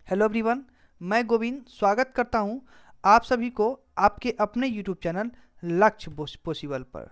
Hello everyone, मैं गोविंद स्वागत करता हूं आप सभी को आपके अपने यूट्यूब चैनल लक्ष्य पॉसिबल पर।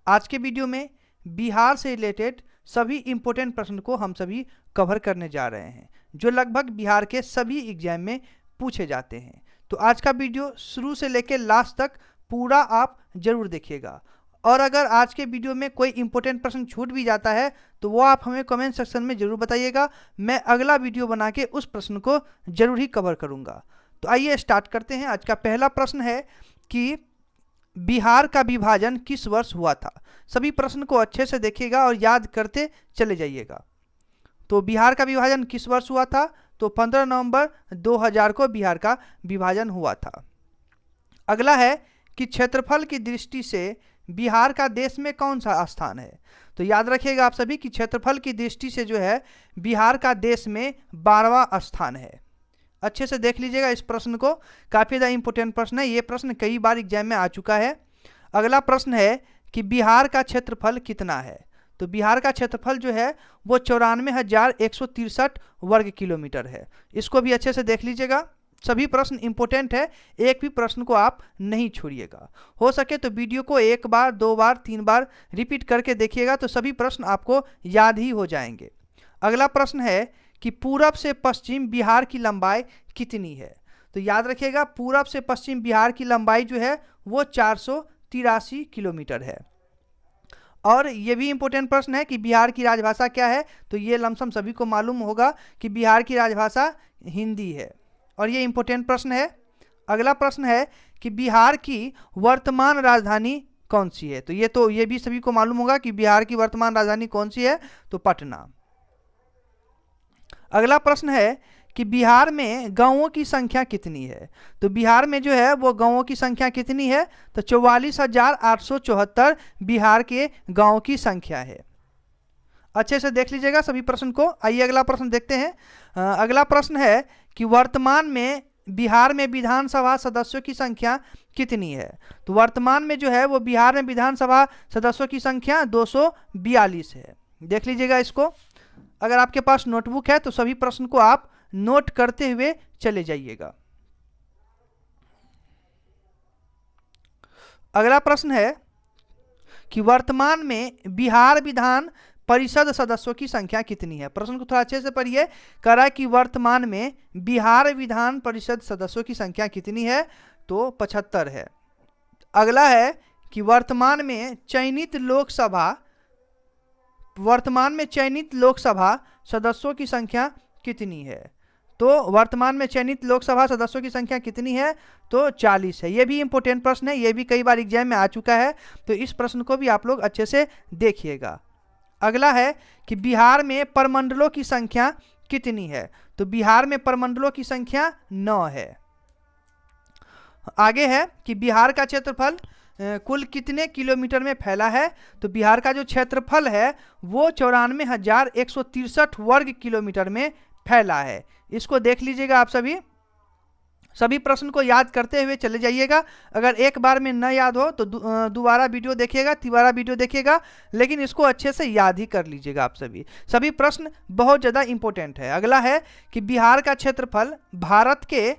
आज के वीडियो में बिहार से रिलेटेड सभी इम्पोर्टेंट प्रश्न को हम सभी कवर करने जा रहे हैं, जो लगभग बिहार के सभी एग्जाम में पूछे जाते हैं। तो आज का वीडियो शुरू से लेकर लास्ट तक पूरा आप जरूर देखिएगा, और अगर आज के वीडियो में कोई इंपॉर्टेंट प्रश्न छूट भी जाता है तो वो आप हमें कमेंट सेक्शन में ज़रूर बताइएगा। मैं अगला वीडियो बना के उस प्रश्न को ज़रूर ही कवर करूँगा। तो आइए स्टार्ट करते हैं। आज का पहला प्रश्न है कि बिहार का विभाजन किस वर्ष हुआ था। सभी प्रश्न को अच्छे से देखिएगा और याद करते चले जाइएगा। तो बिहार का विभाजन किस वर्ष हुआ था? तो 15 नवंबर 2000 को बिहार का विभाजन हुआ था। अगला है कि क्षेत्रफल की दृष्टि से बिहार का देश में कौन सा स्थान है। तो याद रखिएगा आप सभी कि क्षेत्रफल की दृष्टि से जो है बिहार का देश में 12वां स्थान है। अच्छे से देख लीजिएगा इस प्रश्न को, काफ़ी ज़्यादा इंपॉर्टेंट प्रश्न है। ये प्रश्न कई बार एग्जाम में आ चुका है। अगला प्रश्न है कि बिहार का क्षेत्रफल कितना है। तो बिहार का क्षेत्रफल जो है वो 94,163 वर्ग किलोमीटर है। इसको भी अच्छे से देख लीजिएगा। सभी प्रश्न इंपॉर्टेंट है, एक भी प्रश्न को आप नहीं छोड़िएगा। हो सके तो वीडियो को 1 बार 2 बार 3 बार रिपीट करके देखिएगा तो सभी प्रश्न आपको याद ही हो जाएंगे। अगला प्रश्न है कि पूरब से पश्चिम बिहार की लंबाई कितनी है। तो याद रखिएगा पूरब से पश्चिम बिहार की लंबाई जो है वो 483 किलोमीटर है। और ये भी इंपॉर्टेंट प्रश्न है कि बिहार की राजभाषा क्या है। तो ये लमसम सभी को मालूम होगा कि बिहार की राजभाषा हिंदी है, और ये इंपॉर्टेंट प्रश्न है। अगला प्रश्न है कि बिहार की वर्तमान राजधानी कौन सी है। तो ये भी सभी को मालूम होगा कि बिहार की वर्तमान राजधानी कौन सी है। तो पटना। अगला प्रश्न है कि बिहार में गांवों की संख्या कितनी है। तो बिहार में जो है वो गांवों की संख्या कितनी है। तो 44,874 बिहार के गांवों की संख्या है। अच्छे से देख लीजिएगा सभी प्रश्न को। आइए अगला प्रश्न देखते हैं। अगला प्रश्न है कि वर्तमान में बिहार में विधानसभा सदस्यों की संख्या कितनी है। तो वर्तमान में जो है वो बिहार में विधानसभा सदस्यों की संख्या 242 है। देख लीजिएगा इसको। अगर आपके पास नोटबुक है तो सभी प्रश्न को आप नोट करते हुए चले जाइएगा। अगला प्रश्न है कि वर्तमान में बिहार विधान परिषद सदस्यों की संख्या कितनी है। प्रश्न को थोड़ा अच्छे से पढ़िए। कह रहा है कि वर्तमान में बिहार विधान परिषद सदस्यों की संख्या कितनी है। तो 75 है। अगला है कि वर्तमान में चयनित लोकसभा सदस्यों की संख्या कितनी है। तो वर्तमान में चयनित लोकसभा सदस्यों की संख्या कितनी है। तो 40 है। ये भी इंपॉर्टेंट प्रश्न है, ये भी कई बार एग्जाम में आ चुका है। तो इस प्रश्न को भी आप लोग अच्छे से देखिएगा। अगला है कि बिहार में प्रमंडलों की संख्या कितनी है। तो बिहार में प्रमंडलों की संख्या 9 है। आगे है कि बिहार का क्षेत्रफल कुल कितने किलोमीटर में फैला है। तो बिहार का जो क्षेत्रफल है वो 94,163 वर्ग किलोमीटर में फैला है। इसको देख लीजिएगा आप सभी प्रश्न को याद करते हुए चले जाइएगा। अगर एक बार में न याद हो तो दोबारा वीडियो देखिएगा, तिबारा वीडियो देखिएगा, लेकिन इसको अच्छे से याद ही कर लीजिएगा आप सभी प्रश्न बहुत ज़्यादा इंपॉर्टेंट है। अगला है कि बिहार का क्षेत्रफल भारत के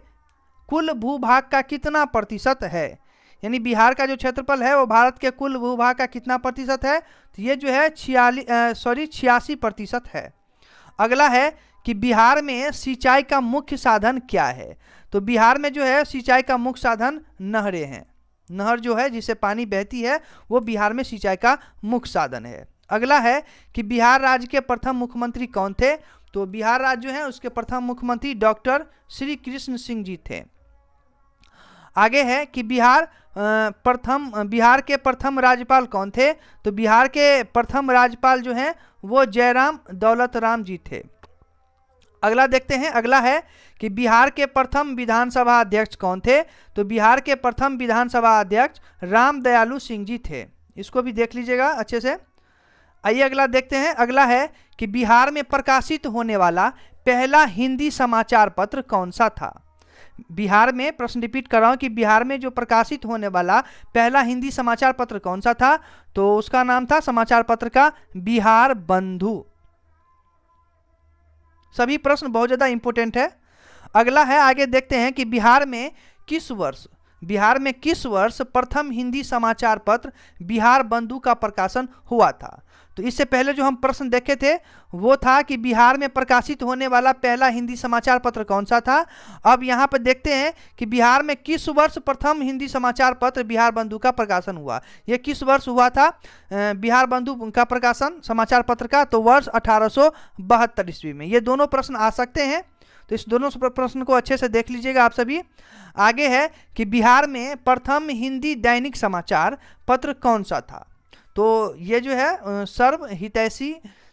कुल भूभाग का कितना प्रतिशत है। यानी बिहार का जो क्षेत्रफल है वो भारत के कुल भूभाग का कितना प्रतिशत है। तो ये जो है 86% है। अगला है कि बिहार में सिंचाई का मुख्य साधन क्या है। तो बिहार में जो है सिंचाई का मुख्य साधन नहरें हैं। नहर जो है जिससे पानी बहती है वो बिहार में सिंचाई का मुख्य साधन है। अगला है कि बिहार राज्य के प्रथम मुख्यमंत्री कौन थे। तो बिहार राज्य जो है उसके प्रथम मुख्यमंत्री डॉक्टर श्री कृष्ण सिंह जी थे। आगे है कि बिहार के प्रथम राज्यपाल कौन थे। तो बिहार के प्रथम राज्यपाल जो हैं वो जयराम दौलत राम जी थे। अगला देखते हैं। अगला है कि बिहार के प्रथम विधानसभा अध्यक्ष कौन थे। तो बिहार के प्रथम विधानसभा अध्यक्ष राम दयालु सिंह जी थे। इसको भी देख लीजिएगा अच्छे से। आइए अगला देखते हैं। अगला है कि बिहार में प्रकाशित होने वाला पहला हिंदी समाचार पत्र कौन सा था। बिहार में, प्रश्न रिपीट कर रहा हूं कि बिहार में जो प्रकाशित होने वाला पहला हिंदी समाचार पत्र कौन सा था। तो उसका नाम था समाचार पत्र का बिहार बंधु। सभी प्रश्न बहुत ज़्यादा इंपॉर्टेंट है। अगला है, आगे देखते हैं कि बिहार में किस वर्ष प्रथम हिंदी समाचार पत्र बिहार बंधु का प्रकाशन हुआ था। तो इससे पहले जो हम प्रश्न देखे थे वो था कि बिहार में प्रकाशित होने वाला पहला हिंदी समाचार पत्र कौन सा था। अब यहाँ पर देखते हैं कि बिहार में किस वर्ष प्रथम हिंदी समाचार पत्र बिहार बंधु का प्रकाशन हुआ। यह किस वर्ष हुआ था बिहार बंधु का प्रकाशन समाचार पत्र का? तो वर्ष 1872 ईस्वी में। ये दोनों प्रश्न आ सकते हैं, तो इस दोनों प्रश्न को अच्छे से देख लीजिएगा आप सभी। आगे है कि बिहार में प्रथम हिंदी दैनिक समाचार पत्र कौन सा था। तो ये जो है सर्व हितैषी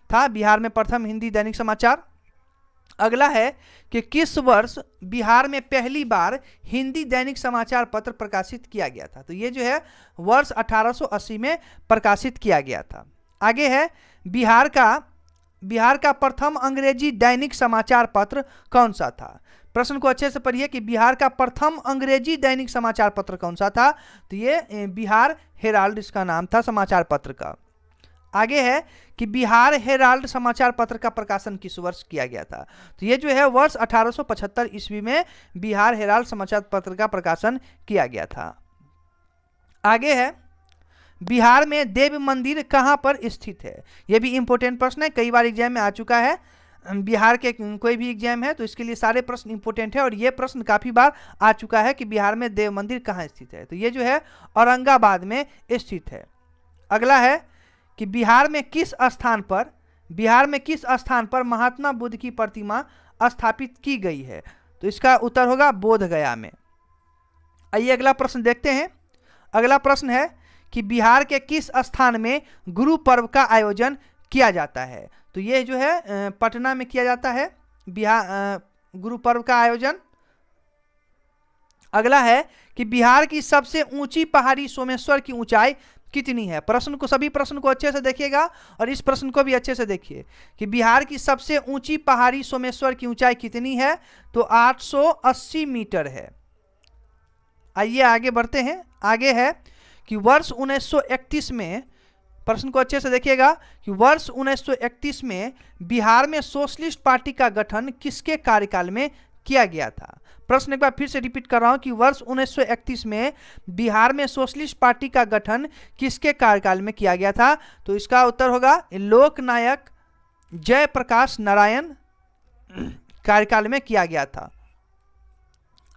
था बिहार में प्रथम हिंदी दैनिक समाचार। अगला है कि किस वर्ष बिहार में पहली बार हिंदी दैनिक समाचार पत्र प्रकाशित किया गया था। तो ये जो है वर्ष 1880 में प्रकाशित किया गया था। आगे है बिहार का प्रथम अंग्रेजी दैनिक समाचार पत्र कौन सा था। प्रश्न को अच्छे से पढ़िए कि बिहार का प्रथम अंग्रेजी दैनिक समाचार पत्र कौन सा था। तो ये बिहार हेराल्ड इसका नाम था समाचार पत्र का। आगे है कि बिहार हेराल्ड समाचार पत्र का प्रकाशन किस वर्ष किया गया था। तो ये जो है वर्ष 1875 ईस्वी में बिहार हेराल्ड समाचार पत्र का प्रकाशन किया गया था। आगे है बिहार में देव मंदिर कहाँ पर स्थित है। यह भी इंपॉर्टेंट प्रश्न है, कई बार एग्जाम में आ चुका है। बिहार के कोई भी एग्जाम है तो इसके लिए सारे प्रश्न इंपॉर्टेंट है, और ये प्रश्न काफ़ी बार आ चुका है कि बिहार में देव मंदिर कहाँ स्थित है। तो ये जो है औरंगाबाद में स्थित है। अगला है कि बिहार में किस स्थान पर महात्मा बुद्ध की प्रतिमा स्थापित की गई है। तो इसका उत्तर होगा बोधगया में। आइए अगला प्रश्न देखते हैं। अगला प्रश्न है कि बिहार के किस स्थान में गुरु पर्व का आयोजन किया जाता है। तो ये जो है पटना में किया जाता है बिहार गुरु पर्व का आयोजन। अगला है कि बिहार की सबसे ऊंची पहाड़ी सोमेश्वर की ऊंचाई कितनी है। सभी प्रश्न को अच्छे से देखिएगा और इस प्रश्न को भी अच्छे से देखिए कि बिहार की सबसे ऊंची पहाड़ी सोमेश्वर की ऊंचाई कितनी है। तो 880 मीटर है। आइए आगे बढ़ते हैं। आगे है कि वर्ष 1931 में, प्रश्न को अच्छे से देखिएगा कि वर्ष 1931 में बिहार में सोशलिस्ट पार्टी का गठन किसके कार्यकाल में किया गया था। प्रश्न एक बार फिर से रिपीट कर रहा हूं कि वर्ष 1931 में बिहार में सोशलिस्ट पार्टी का गठन किसके कार्यकाल में किया गया था। तो इसका उत्तर होगा लोकनायक जयप्रकाश नारायण कार्यकाल में किया गया था।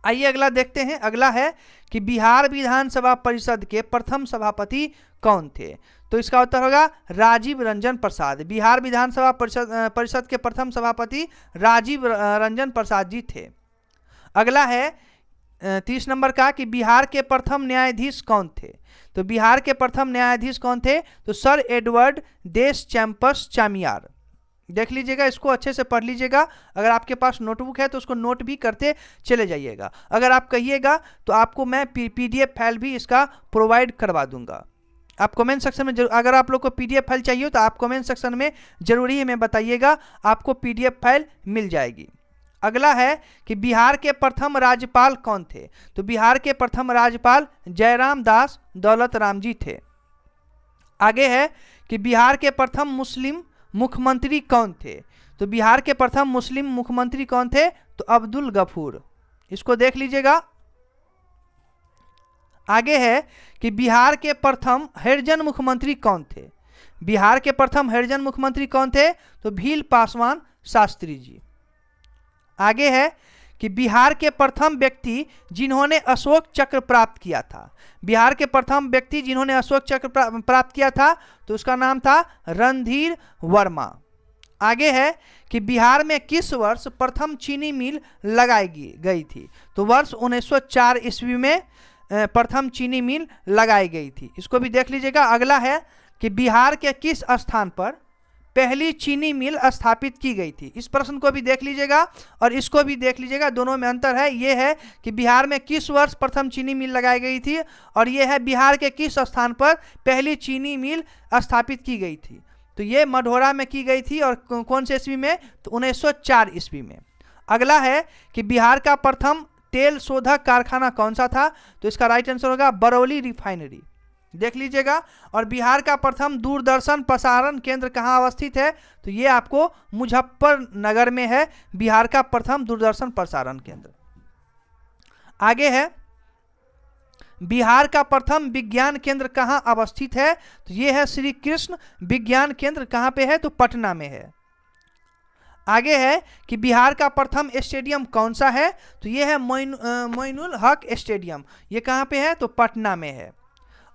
आइए अगला देखते हैं। अगला है कि बिहार विधानसभा परिषद के प्रथम सभापति कौन थे। तो इसका उत्तर होगा राजीव रंजन प्रसाद। बिहार विधानसभा परिषद के प्रथम सभापति राजीव रंजन प्रसाद जी थे। अगला है 30 नंबर का कि बिहार के प्रथम न्यायाधीश कौन थे। तो बिहार के प्रथम न्यायाधीश कौन थे। तो सर एडवर्ड देश चैम्पर्स चामियार। देख लीजिएगा, इसको अच्छे से पढ़ लीजिएगा। अगर आपके पास नोटबुक है तो उसको नोट भी करते चले जाइएगा। अगर आप कहिएगा तो आपको मैं PDF फाइल भी इसका प्रोवाइड करवा दूंगा। आप कमेंट सेक्शन में अगर आप लोग को PDF फाइल चाहिए तो आप कमेंट सेक्शन में जरूरी है, मैं बताइएगा, आपको PDF फाइल मिल जाएगी। अगला है कि बिहार के प्रथम राज्यपाल कौन थे। तो बिहार के प्रथम राज्यपाल जयराम दास दौलत राम जी थे। आगे है कि बिहार के प्रथम मुस्लिम मुख्यमंत्री कौन थे। तो बिहार के प्रथम मुस्लिम मुख्यमंत्री कौन थे। तो अब्दुल गफूर। इसको देख लीजिएगा। आगे है कि बिहार के प्रथम हरिजन मुख्यमंत्री कौन थे। बिहार के प्रथम हरिजन मुख्यमंत्री कौन थे। तो भील पासवान शास्त्री जी। आगे है कि बिहार के प्रथम व्यक्ति जिन्होंने अशोक चक्र प्राप्त किया था। बिहार के प्रथम व्यक्ति जिन्होंने अशोक चक्र प्राप्त किया था तो उसका नाम था रणधीर वर्मा। आगे है कि बिहार में किस वर्ष प्रथम चीनी मिल लगाई गई थी। तो वर्ष 1904 ईस्वी में प्रथम चीनी मिल लगाई गई थी। इसको भी देख लीजिएगा। अगला है कि बिहार के किस स्थान पर पहली चीनी मिल स्थापित की गई थी। इस प्रश्न को भी देख लीजिएगा और इसको भी देख लीजिएगा, दोनों में अंतर है। ये है कि बिहार में किस वर्ष प्रथम चीनी मिल लगाई गई थी, और ये है बिहार के किस स्थान पर पहली चीनी मिल स्थापित की गई थी। तो ये मढ़ौरा में की गई थी, और कौन से ईस्वी में। तो 1904 ईस्वी में। अगला है कि बिहार का प्रथम तेल शोधक कारखाना कौन सा था। तो इसका राइट आंसर होगा बरौली रिफाइनरी। देख लीजिएगा। और बिहार का प्रथम दूरदर्शन प्रसारण केंद्र कहाँ अवस्थित है, तो ये आपको मुजफ्फरनगर में है बिहार का प्रथम दूरदर्शन प्रसारण केंद्र। आगे है, बिहार का प्रथम विज्ञान केंद्र कहाँ अवस्थित है, तो ये है श्री कृष्ण विज्ञान केंद्र। कहाँ पे है, तो पटना में है। आगे है कि बिहार का प्रथम स्टेडियम कौन सा है, तो ये है मोइनुल हक स्टेडियम। ये कहाँ पे है, तो पटना में है।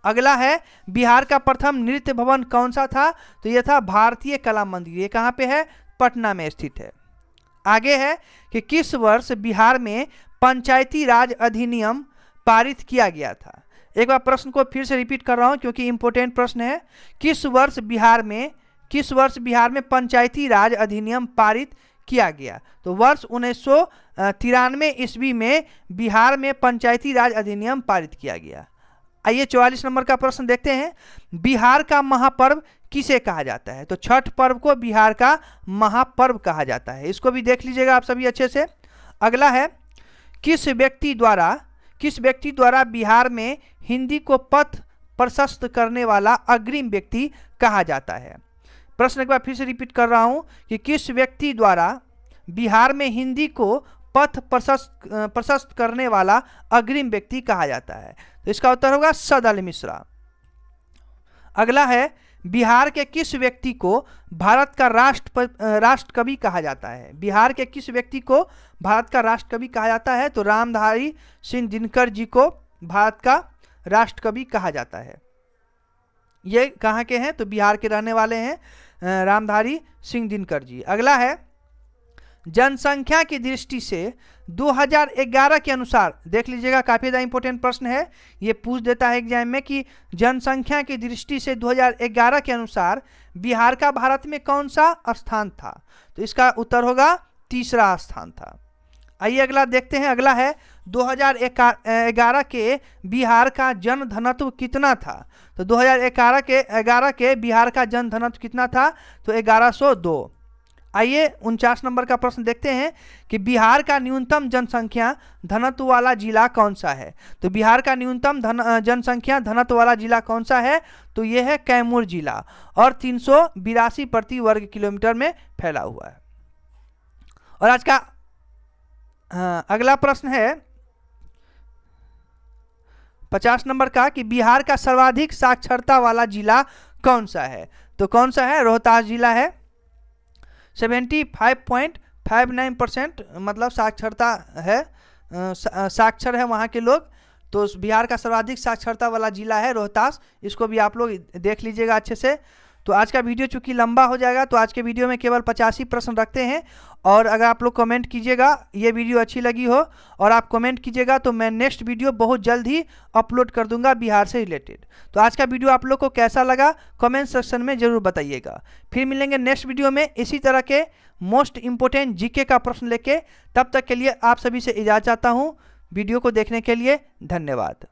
अगला है, बिहार का प्रथम नृत्य भवन कौन सा था, तो ये था भारतीय कला मंदिर। ये कहाँ पे है, पटना में स्थित है। आगे है कि किस वर्ष बिहार में पंचायती राज अधिनियम पारित किया गया था। एक बार प्रश्न को फिर से रिपीट कर रहा हूं क्योंकि इंपॉर्टेंट प्रश्न है। किस वर्ष बिहार में पंचायती राज अधिनियम पारित किया गया, तो वर्ष 1993 ईस्वी में बिहार में पंचायती राज अधिनियम पारित किया गया। आइए 44 नंबर का प्रश्न देखते हैं। बिहार का महापर्व किसे कहा जाता है, तो छठ पर्व को बिहार का महापर्व कहा जाता है। इसको भी देख लीजिएगा आप सभी अच्छे से। अगला है, किस व्यक्ति द्वारा बिहार में हिंदी को पथ प्रशस्त करने वाला अग्रिम व्यक्ति कहा जाता है। प्रश्न एक बार फिर से रिपीट कर रहा हूं कि किस व्यक्ति द्वारा बिहार में हिंदी को पथ प्रशस्त करने वाला अग्रिम व्यक्ति कहा जाता है, तो इसका उत्तर होगा सदल मिश्रा। अगला है, बिहार के किस व्यक्ति को भारत का राष्ट्र कवि कहा जाता है। बिहार के किस व्यक्ति को भारत का राष्ट्र कवि कहा जाता है, तो रामधारी सिंह दिनकर जी को भारत का राष्ट्र कवि कहा जाता है। ये कहाँ के हैं, तो बिहार के रहने वाले हैं रामधारी सिंह दिनकर जी। अगला है, जनसंख्या की दृष्टि से 2011 के अनुसार, देख लीजिएगा काफ़ी ज़्यादा इंपॉर्टेंट प्रश्न है, ये पूछ देता है एग्जाम में कि जनसंख्या की दृष्टि से 2011 के अनुसार बिहार का भारत में कौन सा स्थान था, तो इसका उत्तर होगा तीसरा स्थान था। आइए अगला देखते हैं। अगला है, 2011 के बिहार का जन घनत्व कितना था, तो 2011 के बिहार का जन घनत्व कितना था, तो 1102। आइए 49 नंबर का प्रश्न देखते हैं कि बिहार का न्यूनतम जनसंख्या घनत्व वाला जिला कौन सा है, तो बिहार का न्यूनतम जनसंख्या घनत्व वाला जिला कौन सा है, तो यह है कैमूर जिला और 382 प्रति वर्ग किलोमीटर में फैला हुआ है। और आज का अगला प्रश्न है 50 नंबर का कि बिहार का सर्वाधिक साक्षरता वाला जिला कौन सा है, तो कौन सा है, रोहतास जिला है। 75.59% मतलब साक्षरता है, साक्षर है वहाँ के लोग, तो बिहार का सर्वाधिक साक्षरता वाला जिला है रोहतास। इसको भी आप लोग देख लीजिएगा अच्छे से। तो आज का वीडियो चूंकि लंबा हो जाएगा, तो आज के वीडियो में केवल 85 प्रश्न रखते हैं। और अगर आप लोग कमेंट कीजिएगा ये वीडियो अच्छी लगी हो और आप कमेंट कीजिएगा, तो मैं नेक्स्ट वीडियो बहुत जल्द ही अपलोड कर दूंगा बिहार से रिलेटेड। तो आज का वीडियो आप लोग को कैसा लगा कमेंट सेक्शन में ज़रूर बताइएगा। फिर मिलेंगे नेक्स्ट वीडियो में इसी तरह के मोस्ट इम्पोर्टेंट जीके का प्रश्न लेके। तब तक के लिए आप सभी से इजाज़त चाहता हूँ। वीडियो को देखने के लिए धन्यवाद।